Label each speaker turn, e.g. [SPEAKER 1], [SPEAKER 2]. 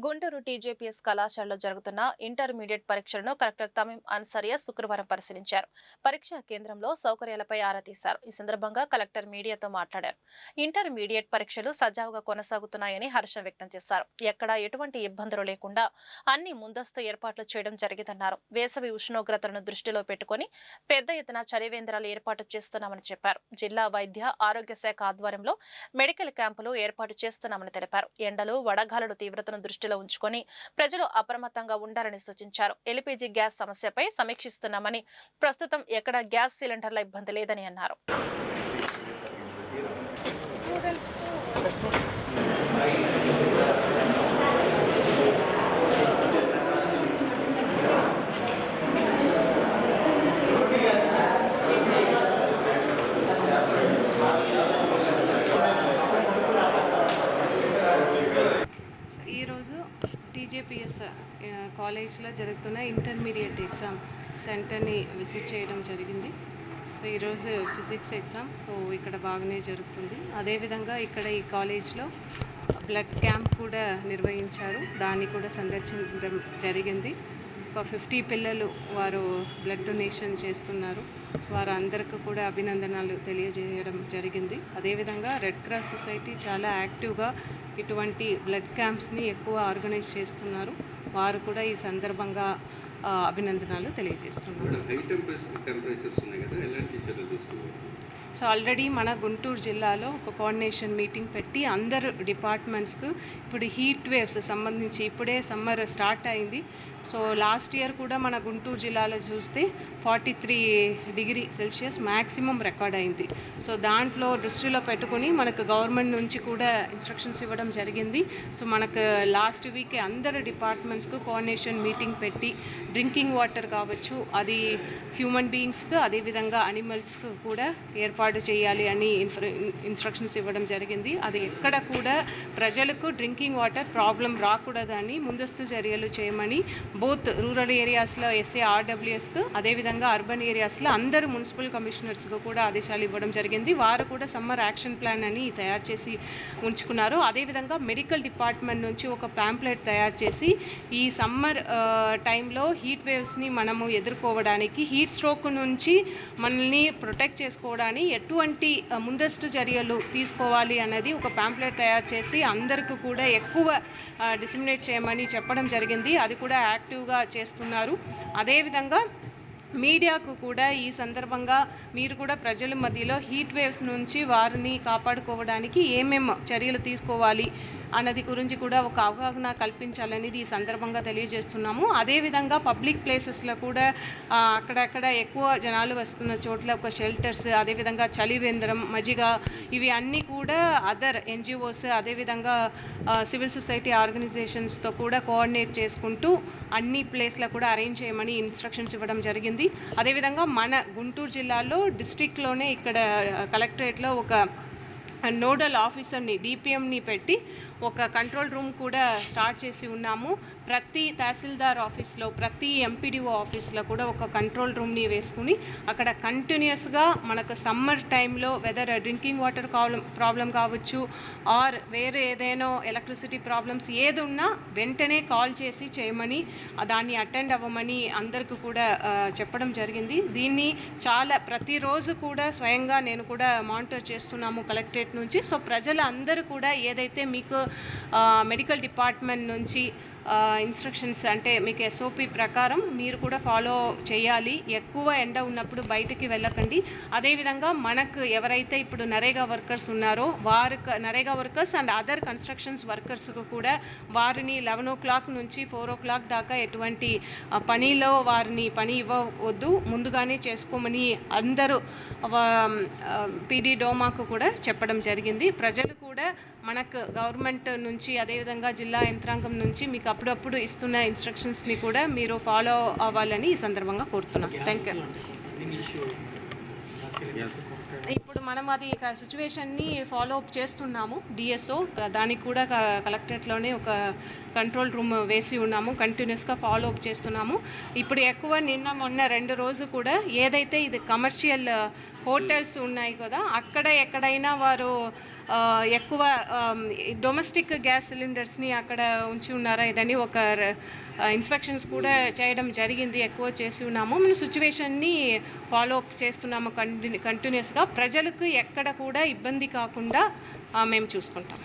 [SPEAKER 1] Guntur TJPS కళాశాలలో జరుగుతున్న intermediate పరీక్షలను కలెక్టర్ తమీం అన్సరియా శుక్రవారం పరిశీలించారు. పరీక్షా కేంద్రంలో సౌకర్యాలపై ఆరా తీశారు. ఈ సందర్భంగా కలెక్టర్ మీడియాతో మాట్లాడారు. ఇంటర్మీడియట్ పరీక్షలు సజావుగా కొనసాగుతున్నాయని హర్షం వ్యక్తం చేశారు. ఎక్కడా ఎటువంటి ఇబ్బందులు లేకుండా అన్ని ముందస్తు ఏర్పాట్లు చేయడం జరిగిందన్నారు. వేసవి ఉష్ణోగ్రతలను దృష్టిలో పెట్టుకుని పెద్ద ఎత్తున చలివేంద్రాలు ఏర్పాటు చేస్తున్నామని చెప్పారు. జిల్లా వైద్య ఆరోగ్య శాఖ ఆధ్వర్యంలో మెడికల్ క్యాంపులు ఏర్పాటు చేస్తున్నామని తెలిపారు. ఎండలు వడగాలుల తీవ్రతను దృష్టిలో ఉంచుకొని ప్రజలు అప్రమత్తంగా ఉండాలని సూచించారు. ఎల్పీజీ గ్యాస్ సమస్యపై సమీక్షిస్తున్నామని, ప్రస్తుతం ఎక్కడ గ్యాస్ సిలిండర్ల ఇబ్బంది లేదని అన్నారు.
[SPEAKER 2] ఈరోజు టీజేపీఎస్ కాలేజ్లో జరుగుతున్న ఇంటర్మీడియట్ ఎగ్జామ్ సెంటర్ని విజిట్ చేయడం జరిగింది. సో ఈరోజు ఫిజిక్స్ ఎగ్జామ్ ఇక్కడ బాగానే జరుగుతుంది. అదేవిధంగా ఇక్కడ ఈ కాలేజ్లో బ్లడ్ క్యాంప్ కూడా నిర్వహించారు. దాన్ని కూడా సందర్శించడం జరిగింది. ఒక 50 పిల్లలు వారు బ్లడ్ డొనేషన్ చేస్తున్నారు. వారు అందరికీ కూడా అభినందనలు తెలియజేయడం జరిగింది. అదేవిధంగా రెడ్ క్రాస్ సొసైటీ చాలా యాక్టివ్గా ఇటువంటి బ్లడ్ క్యాంప్స్ని ఎక్కువ ఆర్గనైజ్ చేస్తున్నారు. వారు కూడా ఈ సందర్భంగా అభినందనలు తెలియజేస్తున్నారు. సో ఆల్రెడీ మన గుంటూరు జిల్లాలో ఒక కోఆర్డినేషన్ మీటింగ్ పెట్టి అందరు డిపార్ట్మెంట్స్కు ఇప్పుడు హీట్ వేవ్స్ సంబంధించి ఇప్పుడే సమ్మర్ స్టార్ట్ అయింది. సో లాస్ట్ ఇయర్ కూడా మన గుంటూరు జిల్లాలో చూస్తే 43 డిగ్రీ సెల్సియస్ మ్యాక్సిమం రికార్డ్ అయింది. సో దాంట్లో దృష్టిలో పెట్టుకుని మనకు గవర్నమెంట్ నుంచి కూడా ఇన్స్ట్రక్షన్స్ ఇవ్వడం జరిగింది. సో మనకు లాస్ట్ వీక్ అందరు డిపార్ట్మెంట్స్కు కోఆర్డినేషన్ మీటింగ్ పెట్టి డ్రింకింగ్ వాటర్ కావచ్చు, అది హ్యూమన్ బీయింగ్స్కి అదేవిధంగా అనిమల్స్కు కూడా ఏర్పాటు చేయాలి అని ఇన్స్ట్రక్షన్స్ ఇవ్వడం జరిగింది. అది ఎక్కడ కూడా ప్రజలకు డ్రింకింగ్ వాటర్ ప్రాబ్లం రాకూడదని ముందస్తు చర్యలు చేయమని బోత్ రూరల్ ఏరియాస్లో ఎస్ఏఆర్డబ్ల్యూఎస్కు అదేవిధంగా అర్బన్ ఏరియాస్లో అందరు మున్సిపల్ కమిషనర్స్కు కూడా ఆదేశాలు ఇవ్వడం జరిగింది. వారు కూడా సమ్మర్ యాక్షన్ ప్లాన్ అని తయారు చేసి ఉంచుకున్నారు. అదేవిధంగా మెడికల్ డిపార్ట్మెంట్ నుంచి ఒక ప్యాంప్లెట్ తయారు చేసి ఈ సమ్మర్ టైంలో హీట్ వేవ్స్ని మనము ఎదుర్కోవడానికి, హీట్ స్ట్రోక్ నుంచి మనల్ని ప్రొటెక్ట్ చేసుకోవడానికి ఎటువంటి ముందస్తు చర్యలు తీసుకోవాలి అన్నది ఒక ప్యాంప్లెట్ తయారు చేసి అందరికీ కూడా ఎక్కువ డిసిమినేట్ చేయమని చెప్పడం జరిగింది. అది కూడా యాక్టివ్గా చేస్తున్నారు. అదేవిధంగా మీడియాకు కూడా ఈ సందర్భంగా మీరు కూడా ప్రజల మధ్యలో హీట్ వేవ్స్ నుంచి వారిని కాపాడుకోవడానికి ఏమేమి చర్యలు తీసుకోవాలి అన్నది గురించి కూడా ఒక అవగాహన కల్పించాలనేది ఈ సందర్భంగా తెలియజేస్తున్నాము. అదేవిధంగా పబ్లిక్ ప్లేసెస్లో కూడా అక్కడక్కడ ఎక్కువ జనాలు వస్తున్న చోట్ల ఒక షెల్టర్స్, అదేవిధంగా చలివేంద్రం, మజ్జిగ, ఇవి అన్నీ కూడా అదర్ ఎన్జిఓస్ అదేవిధంగా సివిల్ సొసైటీ ఆర్గనైజేషన్స్తో కూడా కోఆర్డినేట్ చేసుకుంటూ అన్ని ప్లేస్లో కూడా అరేంజ్ చేయమని ఇన్స్ట్రక్షన్స్ ఇవ్వడం జరిగింది. అదేవిధంగా మన గుంటూరు జిల్లాలో డిస్ట్రిక్ట్లోనే ఇక్కడ కలెక్టరేట్లో ఒక నోడల్ ఆఫీసర్ని డిపిఎంని పెట్టి ఒక కంట్రోల్ రూమ్ కూడా స్టార్ట్ చేసి ఉన్నాము. ప్రతి తహసీల్దార్ ఆఫీస్లో, ప్రతి ఎంపీడీఓ ఆఫీస్లో కూడా ఒక కంట్రోల్ రూమ్ని వేసుకుని అక్కడ కంటిన్యూస్గా మనకు సమ్మర్ టైంలో వెదర్ డ్రింకింగ్ వాటర్ ప్రాబ్లం కావచ్చు ఆర్ వేరే ఏదైనా ఎలక్ట్రిసిటీ ప్రాబ్లమ్స్ ఏది ఉన్నా వెంటనే కాల్ చేసి చేయమని, దాన్ని అటెండ్ అవ్వమని అందరికీ కూడా చెప్పడం జరిగింది. దీన్ని ప్రతిరోజు కూడా స్వయంగా నేను కూడా మానిటర్ చేస్తున్నాము కలెక్టరేట్ నుంచి. సో ప్రజలందరూ కూడా ఏదైతే మీకు మెడికల్ డిపార్ట్మెంట్ నుంచి ఇన్స్ట్రక్షన్స్ అంటే మీకు ఎస్ఓపి ప్రకారం మీరు కూడా ఫాలో చేయాలి. ఎక్కువ ఎండ ఉన్నప్పుడు బయటికి వెళ్ళకండి. అదేవిధంగా మనకు ఎవరైతే ఇప్పుడు నరేగా వర్కర్స్ ఉన్నారో NREGA workers and other constructions వర్కర్స్కు కూడా వారిని 11 o'clock నుంచి 4 o'clock దాకా ఎటువంటి పనిలో వారిని పని ఇవ్వవద్దు, ముందుగానే చేసుకోమని అందరూ పీడీ డోమాకు కూడా చెప్పడం జరిగింది. ప్రజలు కూడా మనకు గవర్నమెంట్ నుంచి అదేవిధంగా జిల్లా యంత్రాంగం నుంచి మీకు అప్పుడప్పుడు ఇస్తున్న ఇన్స్ట్రక్షన్స్ని కూడా మీరు ఫాలో అవ్వాలని ఈ సందర్భంగా కోరుతున్నాం. Thank you. ఇప్పుడు మనం అది సిచ్యువేషన్ని ఫాలో అప్ చేస్తున్నాము. డిఎస్ఓ దానికి కూడా కలెక్టరేట్లోనే ఒక కంట్రోల్ రూమ్ వేసి ఉన్నాము. కంటిన్యూస్గా ఫాలో అప్ చేస్తున్నాము. ఇప్పుడు ఎక్కువ నిన్న మొన్న 2 రోజు కూడా ఏదైతే ఇది కమర్షియల్ హోటల్స్ ఉన్నాయి కదా, అక్కడ ఎక్కడైనా వారు ఎక్కువ డొమెస్టిక్ గ్యాస్ సిలిండర్స్ని అక్కడ ఉంచి ఉన్నారా ఇదని ఒక ఇన్స్పెక్షన్స్ కూడా చేయడం జరిగింది. ఎక్కువ చేసి ఉన్నాము. మేము సిచ్యువేషన్ని ఫాలో అప్ చేస్తున్నాము కంటిన్యూస్గా. ప్రజలకు ఎక్కడ కూడా ఇబ్బంది కాకుండా మేము చూసుకుంటాం.